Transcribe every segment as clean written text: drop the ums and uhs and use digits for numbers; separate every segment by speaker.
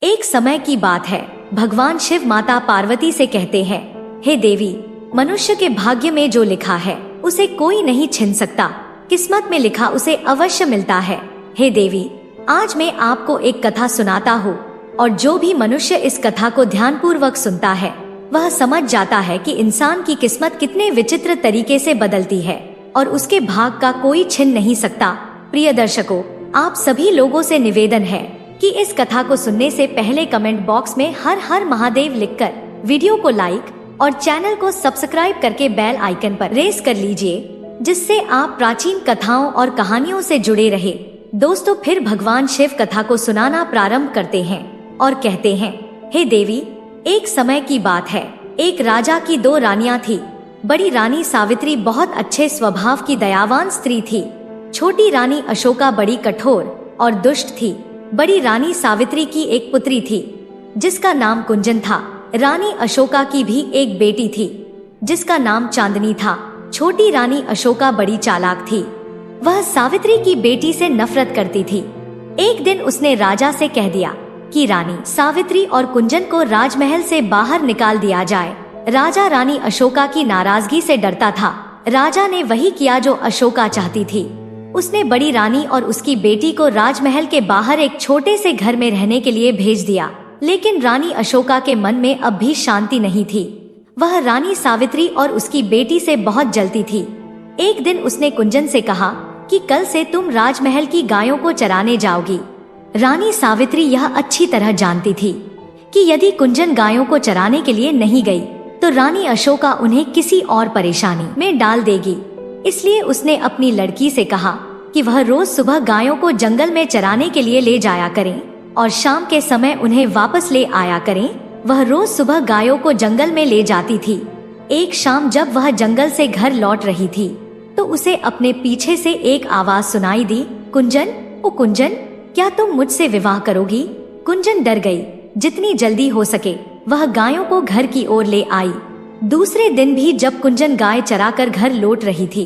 Speaker 1: एक समय की बात है, भगवान शिव माता पार्वती से कहते हैं, हे देवी, मनुष्य के भाग्य में जो लिखा है उसे कोई नहीं छीन सकता, किस्मत में लिखा उसे अवश्य मिलता है। हे देवी, आज मैं आपको एक कथा सुनाता हूँ और जो भी मनुष्य इस कथा को ध्यानपूर्वक सुनता है वह समझ जाता है कि इंसान की किस्मत कितने विचित्र तरीके से बदलती है और उसके भाग का कोई छीन नहीं सकता। प्रिय दर्शकों, आप सभी लोगों से निवेदन है कि इस कथा को सुनने से पहले कमेंट बॉक्स में हर हर महादेव लिखकर वीडियो को लाइक और चैनल को सब्सक्राइब करके बेल आइकन पर प्रेस कर लीजिए, जिससे आप प्राचीन कथाओं और कहानियों से जुड़े रहे। दोस्तों, फिर भगवान शिव कथा को सुनाना प्रारंभ करते हैं और कहते हैं, हे देवी, एक समय की बात है, एक राजा की 2 रानियां थी। बड़ी रानी सावित्री बहुत अच्छे स्वभाव की दयावान स्त्री थी। छोटी रानी अशोका बड़ी कठोर और दुष्ट थी। बड़ी रानी सावित्री की एक पुत्री थी जिसका नाम कुंजन था। रानी अशोका की भी एक बेटी थी जिसका नाम चांदनी था। छोटी रानी अशोका बड़ी चालाक थी। वह सावित्री की बेटी से नफरत करती थी। एक दिन उसने राजा से कह दिया कि रानी सावित्री और कुंजन को राजमहल से बाहर निकाल दिया जाए। राजा रानी अशोका की नाराजगी से डरता था। राजा ने वही किया जो अशोका चाहती थी। उसने बड़ी रानी और उसकी बेटी को राजमहल के बाहर एक छोटे से घर में रहने के लिए भेज दिया। लेकिन रानी अशोका के मन में अब भी शांति नहीं थी। वह रानी सावित्री और उसकी बेटी से बहुत जलती थी। एक दिन उसने कुंजन से कहा कि कल से तुम राजमहल की गायों को चराने जाओगी। रानी सावित्री यह अच्छी तरह जानती थी कि यदि कुंजन गायों को चराने के लिए नहीं गई तो रानी अशोका उन्हें किसी और परेशानी में डाल देगी। इसलिए उसने अपनी लड़की से कहा कि वह रोज सुबह गायों को जंगल में चराने के लिए ले जाया करें और शाम के समय उन्हें वापस ले आया करें। वह रोज सुबह गायों को जंगल में ले जाती थी। एक शाम जब वह जंगल से घर लौट रही थी तो उसे अपने पीछे से एक आवाज सुनाई दी, कुंजन, ओ कुंजन, क्या तुम मुझसे विवाह करोगी? कुंजन डर गई। जितनी जल्दी हो सके वह गायों को घर की ओर ले आई। दूसरे दिन भी जब कुंजन गाय चराकर घर लौट रही थी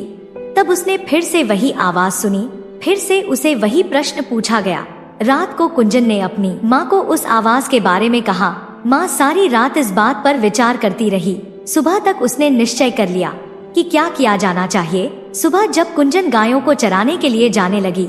Speaker 1: तब उसने फिर से वही आवाज सुनी। फिर से उसे वही प्रश्न पूछा गया। रात को कुंजन ने अपनी माँ को उस आवाज के बारे में कहा। माँ सारी रात इस बात पर विचार करती रही। सुबह तक उसने निश्चय कर लिया कि क्या किया जाना चाहिए। सुबह जब कुंजन गायों को चराने के लिए जाने लगी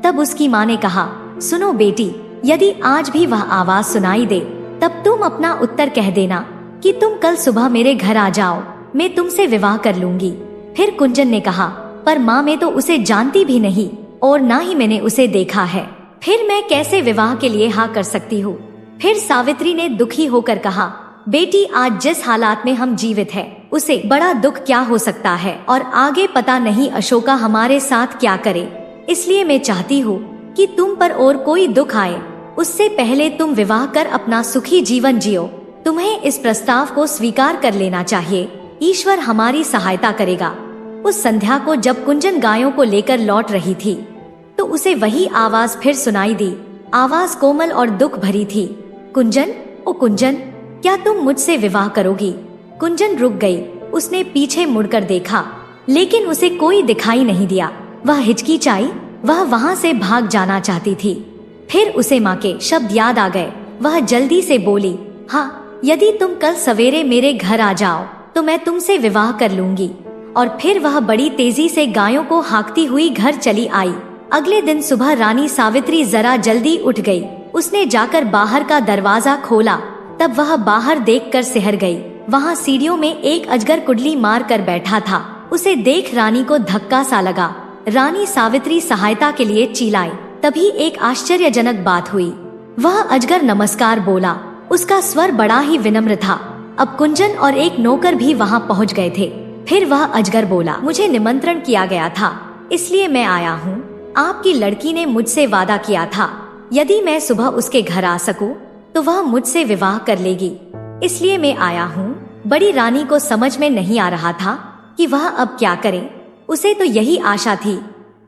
Speaker 1: तब उसकी माँ ने कहा, सुनो बेटी, यदि आज भी वह आवाज सुनाई दे तब तुम अपना उत्तर कह देना कि तुम कल सुबह मेरे घर आ जाओ, मैं तुमसे विवाह कर लूंगी। फिर कुंजन ने कहा, पर माँ, मैं तो उसे जानती भी नहीं और ना ही मैंने उसे देखा है, फिर मैं कैसे विवाह के लिए हाँ कर सकती हूँ। फिर सावित्री ने दुखी होकर कहा, बेटी, आज जिस हालात में हम जीवित हैं, उसे बड़ा दुख क्या हो सकता है और आगे पता नहीं अशोका हमारे साथ क्या करे। इसलिए मैं चाहती हूँ कि तुम पर और कोई दुख आए उससे पहले तुम विवाह कर अपना सुखी जीवन जियो। तुम्हें इस प्रस्ताव को स्वीकार कर लेना चाहिए, ईश्वर हमारी सहायता करेगा। उस संध्या को जब कुंजन गायों को लेकर लौट रही थी तो उसे वही आवाज फिर सुनाई दी। आवाज कोमल और दुख भरी थी, कुंजन, ओ कुंजन, क्या तुम मुझसे विवाह करोगी? कुंजन रुक गई। उसने पीछे मुड़कर देखा लेकिन उसे कोई दिखाई नहीं दिया। वह हिचकिचाई। वह वहाँ से भाग जाना चाहती थी। फिर उसे माँ के शब्द याद आ गए। वह जल्दी से बोली, हाँ, यदि तुम कल सवेरे मेरे घर आ जाओ तो मैं तुमसे विवाह कर लूंगी। और फिर वह बड़ी तेजी से गायों को हाँकती हुई घर चली आई। अगले दिन सुबह रानी सावित्री जरा जल्दी उठ गई। उसने जाकर बाहर का दरवाजा खोला। तब वह बाहर देखकर सिहर गई। वहाँ सीढ़ियों में एक अजगर कुंडली मार कर बैठा था। उसे देख रानी को धक्का सा लगा। रानी सावित्री सहायता के लिए चिल्लाई। तभी एक आश्चर्यजनक बात हुई। वह अजगर नमस्कार बोला। उसका स्वर बड़ा ही विनम्र था। अब कुंजन और एक नौकर भी वहाँ पहुँच गए थे। फिर वह अजगर बोला, मुझे निमंत्रण किया गया था इसलिए मैं आया हूँ। आपकी लड़की ने मुझसे वादा किया था यदि मैं सुबह उसके घर आ सकूं तो वह मुझसे विवाह कर लेगी, इसलिए मैं आया हूँ। बड़ी रानी को समझ में नहीं आ रहा था कि वह अब क्या करे। उसे तो यही आशा थी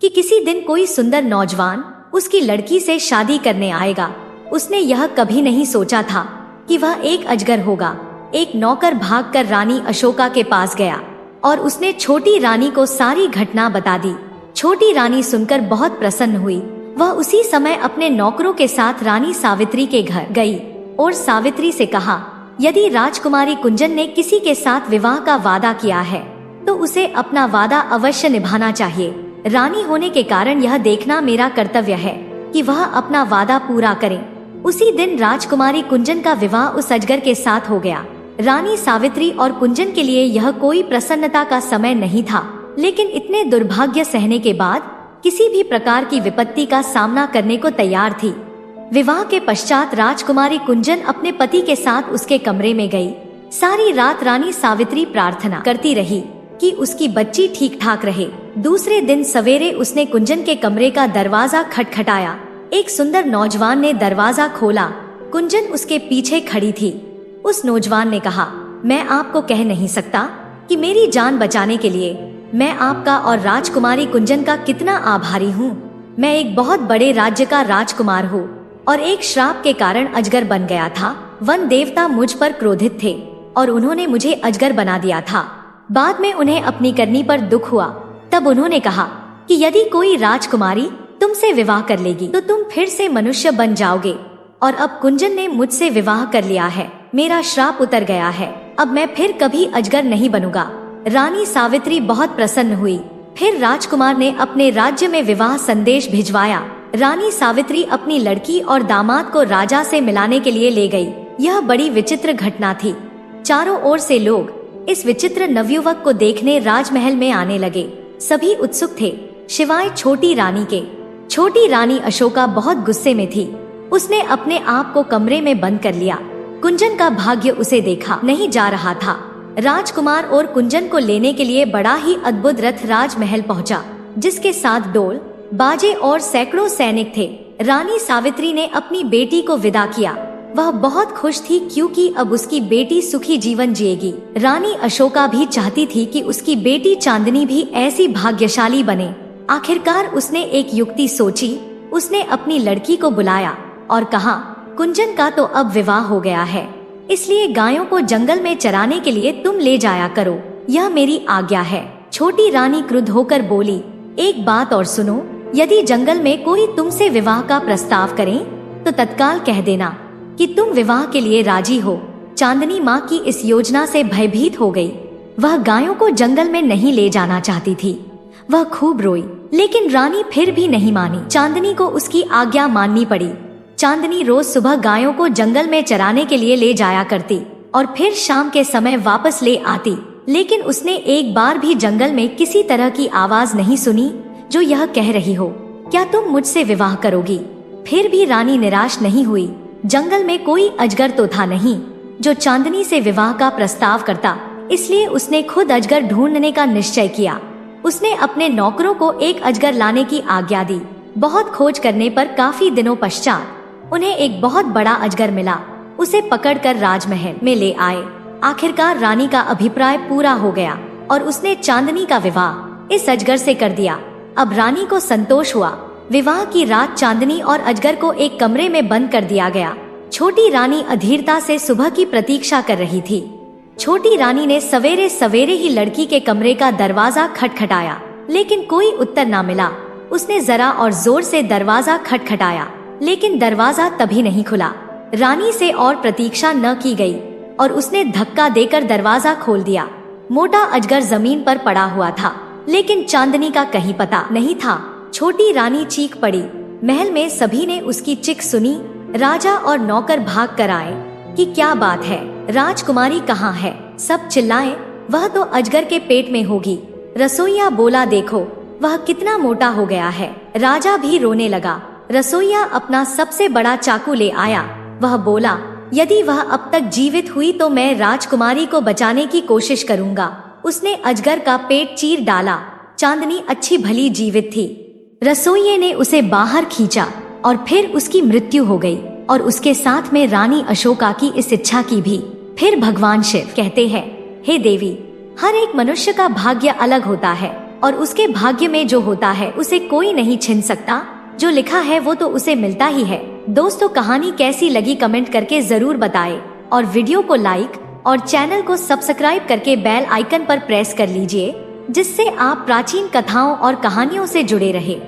Speaker 1: कि किसी दिन कोई सुंदर नौजवान उसकी लड़की से शादी करने आएगा। उसने यह कभी नहीं सोचा था कि वह एक अजगर होगा। एक नौकर भागकर रानी अशोका के पास गया और उसने छोटी रानी को सारी घटना बता दी। छोटी रानी सुनकर बहुत प्रसन्न हुई। वह उसी समय अपने नौकरों के साथ रानी सावित्री के घर गई और सावित्री से कहा, यदि राजकुमारी कुंजन ने किसी के साथ विवाह का वादा किया है तो उसे अपना वादा अवश्य निभाना चाहिए। रानी होने के कारण यह देखना मेरा कर्तव्य है कि वह अपना वादा पूरा करे। उसी दिन राजकुमारी कुंजन का विवाह उस अजगर के साथ हो गया। रानी सावित्री और कुंजन के लिए यह कोई प्रसन्नता का समय नहीं था, लेकिन इतने दुर्भाग्य सहने के बाद किसी भी प्रकार की विपत्ति का सामना करने को तैयार थी। विवाह के पश्चात राजकुमारी कुंजन अपने पति के साथ उसके कमरे में गई। सारी रात रानी सावित्री प्रार्थना करती रही कि उसकी बच्ची ठीक ठाक रहे। दूसरे दिन सवेरे उसने कुंजन के कमरे का दरवाजा खटखटाया। एक सुंदर नौजवान ने दरवाजा खोला। कुंजन उसके पीछे खड़ी थी। उस नौजवान ने कहा, मैं आपको कह नहीं सकता कि मेरी जान बचाने के लिए मैं आपका और राजकुमारी कुंजन का कितना आभारी हूँ। मैं एक बहुत बड़े राज्य का राजकुमार हूँ और एक श्राप के कारण अजगर बन गया था। वन देवता मुझ पर क्रोधित थे और उन्होंने मुझे अजगर बना दिया था। बाद में उन्हें अपनी करनी पर दुख हुआ। तब उन्होंने कहा कि यदि कोई राजकुमारी तुमसे विवाह कर लेगी तो तुम फिर से मनुष्य बन जाओगे। और अब कुंजन ने मुझसे विवाह कर लिया है। मेरा श्राप उतर गया है। अब मैं फिर कभी अजगर नहीं बनूंगा। रानी सावित्री बहुत प्रसन्न हुई। फिर राजकुमार ने अपने राज्य में विवाह संदेश भिजवाया। रानी सावित्री अपनी लड़की और दामाद को राजा से मिलाने के लिए ले गई। यह बड़ी विचित्र घटना थी। चारों ओर से लोग इस विचित्र नवयुवक को देखने राजमहल में आने लगे। सभी उत्सुक थे, सिवाय छोटी रानी के। छोटी रानी अशोका बहुत गुस्से में थी। उसने अपने आप को कमरे में बंद कर लिया। कुंजन का भाग्य उसे देखा नहीं जा रहा था। राजकुमार और कुंजन को लेने के लिए बड़ा ही अद्भुत रथ राजमहल पहुंचा, जिसके साथ ढोल, बाजे और सैकड़ों सैनिक थे। रानी सावित्री ने अपनी बेटी को विदा किया। वह बहुत खुश थी क्योंकि अब उसकी बेटी सुखी जीवन जिएगी। रानी अशोका भी चाहती थी कि उसकी बेटी चांदनी भी ऐसी भाग्यशाली बने। आखिरकार उसने एक युक्ति सोची। उसने अपनी लड़की को बुलाया और कहा, कुंजन का तो अब विवाह हो गया है, इसलिए गायों को जंगल में चराने के लिए तुम ले जाया करो। यह मेरी आज्ञा है। छोटी रानी क्रुद्ध होकर बोली, एक बात और सुनो, यदि जंगल में कोई तुमसे विवाह का प्रस्ताव करे तो तत्काल कह देना कि तुम विवाह के लिए राजी हो। चांदनी माँ की इस योजना से भयभीत हो गई। वह गायों को जंगल में नहीं ले जाना चाहती थी। वह खूब रोई, लेकिन रानी फिर भी नहीं मानी। चांदनी को उसकी आज्ञा माननी पड़ी। चांदनी रोज सुबह गायों को जंगल में चराने के लिए ले जाया करती और फिर शाम के समय वापस ले आती। लेकिन उसने एक बार भी जंगल में किसी तरह की आवाज नहीं सुनी जो यह कह रही हो, क्या तुम मुझसे विवाह करोगी? फिर भी रानी निराश नहीं हुई। जंगल में कोई अजगर तो था नहीं जो चांदनी से विवाह का प्रस्ताव करता, इसलिए उसने खुद अजगर ढूंढने का निश्चय किया। उसने अपने नौकरों को एक अजगर लाने की आज्ञा दी। बहुत खोज करने पर काफी दिनों पश्चात उन्हें एक बहुत बड़ा अजगर मिला। उसे पकड़कर राजमहल में ले आए। आखिरकार रानी का अभिप्राय पूरा हो गया और उसने चांदनी का विवाह इस अजगर से कर दिया। अब रानी को संतोष हुआ। विवाह की रात चांदनी और अजगर को एक कमरे में बंद कर दिया गया। छोटी रानी अधीरता से सुबह की प्रतीक्षा कर रही थी। छोटी रानी ने सवेरे सवेरे ही लड़की के कमरे का दरवाजा खटखटाया, लेकिन कोई उत्तर ना मिला। उसने जरा और जोर से दरवाजा खटखटाया, लेकिन दरवाजा तभी नहीं खुला। रानी से और प्रतीक्षा न की गई और उसने धक्का देकर दरवाजा खोल दिया। मोटा अजगर जमीन पर पड़ा हुआ था, लेकिन चांदनी का कहीं पता नहीं था। छोटी रानी चीख पड़ी। महल में सभी ने उसकी चीख सुनी। राजा और नौकर भाग कर आए कि क्या बात है, राजकुमारी कहाँ है? सब चिल्लाए, वह तो अजगर के पेट में होगी। रसोइया बोला, देखो वह कितना मोटा हो गया है। राजा भी रोने लगा। रसोइया अपना सबसे बड़ा चाकू ले आया। वह बोला, यदि वह अब तक जीवित हुई तो मैं राजकुमारी को बचाने की कोशिश करूंगा। उसने अजगर का पेट चीर डाला। चांदनी अच्छी भली जीवित थी। रसोइये ने उसे बाहर खींचा और फिर उसकी मृत्यु हो गई और उसके साथ में रानी अशोका की इस इच्छा की भी। फिर भगवान शिव कहते हैं, हे देवी, हर एक मनुष्य का भाग्य अलग होता है और उसके भाग्य में जो होता है उसे कोई नहीं छीन सकता। जो लिखा है वो तो उसे मिलता ही है। दोस्तों, कहानी कैसी लगी कमेंट करके जरूर बताएं और वीडियो को लाइक और चैनल को सब्सक्राइब करके बेल आइकन पर प्रेस कर लीजिए, जिससे आप प्राचीन कथाओं और कहानियों से जुड़े रहे।